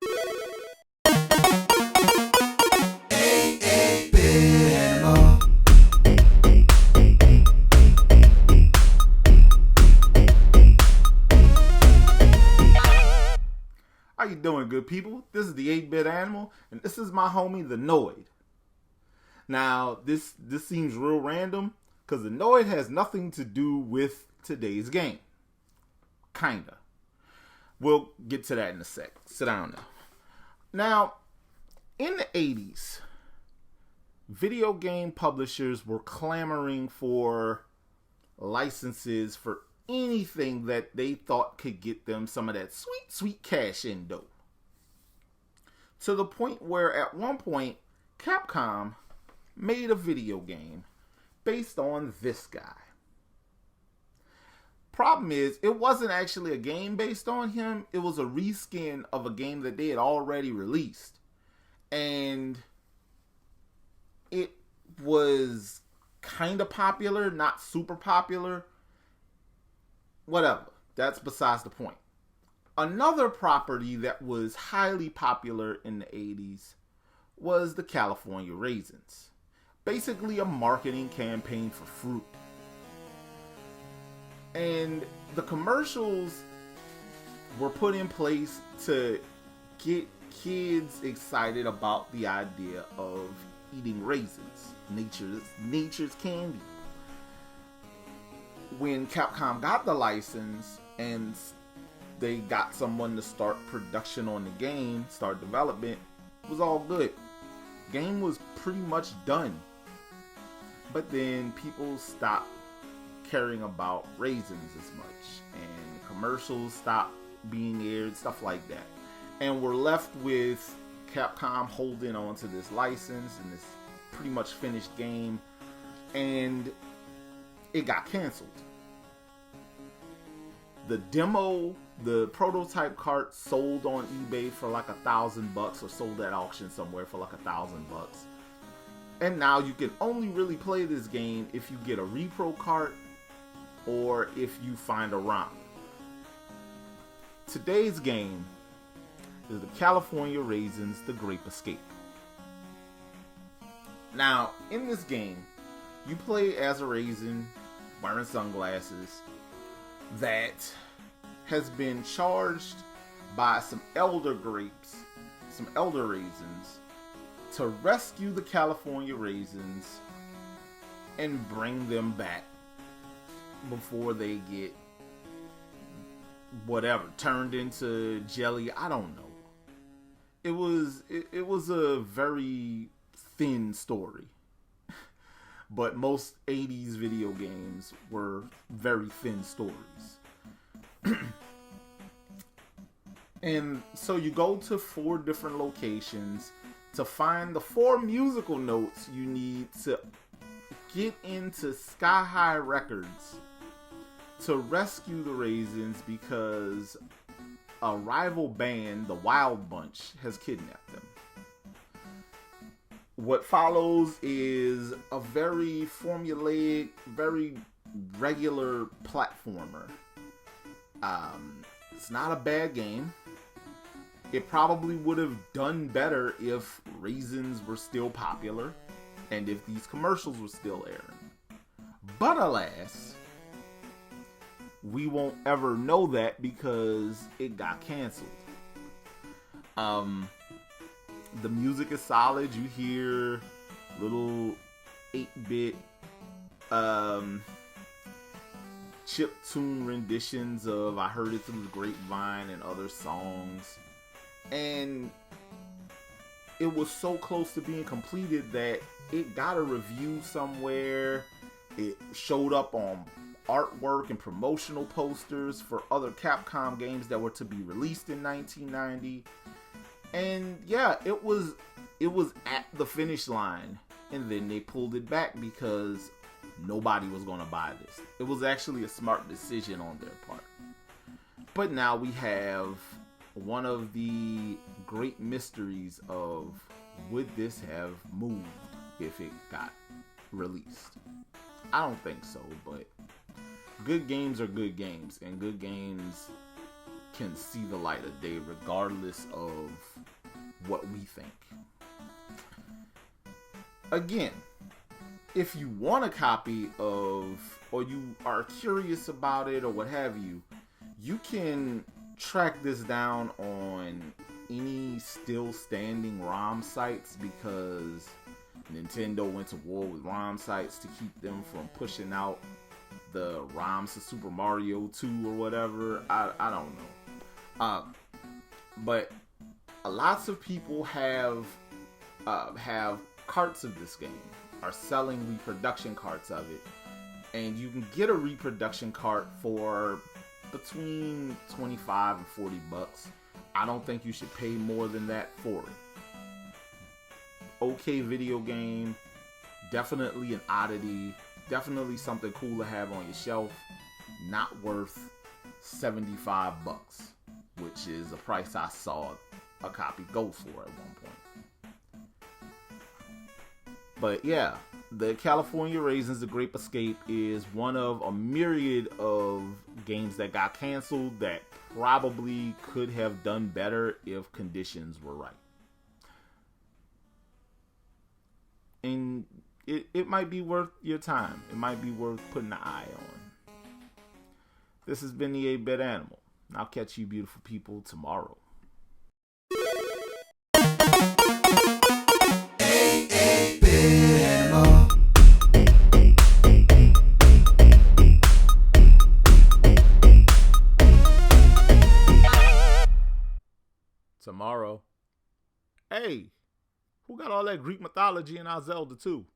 How you doing, good people? This is the 8-Bit Animal, and this is my homie, the Noid. Now, this seems real random, because the Noid has nothing to do with today's game. Kinda. We'll get to that in a sec. Sit down now. Now, in the 80s, video game publishers were clamoring for licenses for anything that they thought could get them some of that sweet, sweet cash in dough. To the point where at one point, Capcom made a video game based on this guy. Problem is, it wasn't actually a game based on him. It was a reskin of a game that they had already released. And it was kind of popular, not super popular. Whatever. That's besides the point. Another property that was highly popular in the 80s was the California Raisins. Basically a marketing campaign for fruit. And the commercials were put in place to get kids excited about the idea of eating raisins, nature's candy. When Capcom got the license and they got someone to start production on the game, start development, it was all good. Game was pretty much done. But then people stopped caring about raisins as much, and commercials stopped being aired, stuff like that. And we're left with Capcom holding on to this license and this pretty much finished game, and it got canceled. The demo, the prototype cart sold on eBay for like $1,000 or sold at auction somewhere for like $1,000. And now you can only really play this game if you get a repro cart or if you find a ROM. Today's game is the California Raisins, the Grape Escape. Now, in this game, you play as a raisin wearing sunglasses that has been charged by some elder grapes, some elder raisins, to rescue the California raisins and bring them back before they get whatever turned into jelly. I don't know. It was a very thin story. But most 80s video games were very thin stories. And so you go to 4 different locations to find the 4 musical notes you need to get into Sky High Records to rescue the raisins, because a rival band, the Wild Bunch, has kidnapped them. What follows is a very formulaic, very regular platformer. It's not a bad game. It probably would have done better if raisins were still popular and if these commercials were still airing. But alas, we won't ever know that because it got canceled. The music is solid. You hear little 8-bit chiptune renditions of I Heard It Through the Grapevine and other songs. And it was so close to being completed that it got a review somewhere. It showed up on artwork and promotional posters for other Capcom games that were to be released in 1990. And yeah, it was at the finish line, and then they pulled it back because nobody was going to buy this. It was actually a smart decision on their part. But now we have one of the great mysteries of, would this have moved if it got released? I don't think so, but good games are good games, and good games can see the light of day regardless of what we think. Again, if you want a copy of, or you are curious about it or what have you, you can track this down on any still standing ROM sites, because Nintendo went to war with ROM sites to keep them from pushing out the ROMs to Super Mario 2 or whatever. I don't know. But lots of people have carts of this game, are selling reproduction carts of it, and you can get a reproduction cart for between 25 and 40 bucks. I don't think you should pay more than that for it. Okay video game, definitely an oddity, definitely something cool to have on your shelf. Not worth 75 bucks, which is the price I saw a copy go for at one point. But yeah, the California Raisins, the Grape Escape, is one of a myriad of games that got canceled that probably could have done better if conditions were right. And it might be worth your time. It might be worth putting an eye on. This has been the 8-Bit Animal. I'll catch you beautiful people tomorrow. Tomorrow. Hey, who got all that Greek mythology in our Zelda 2?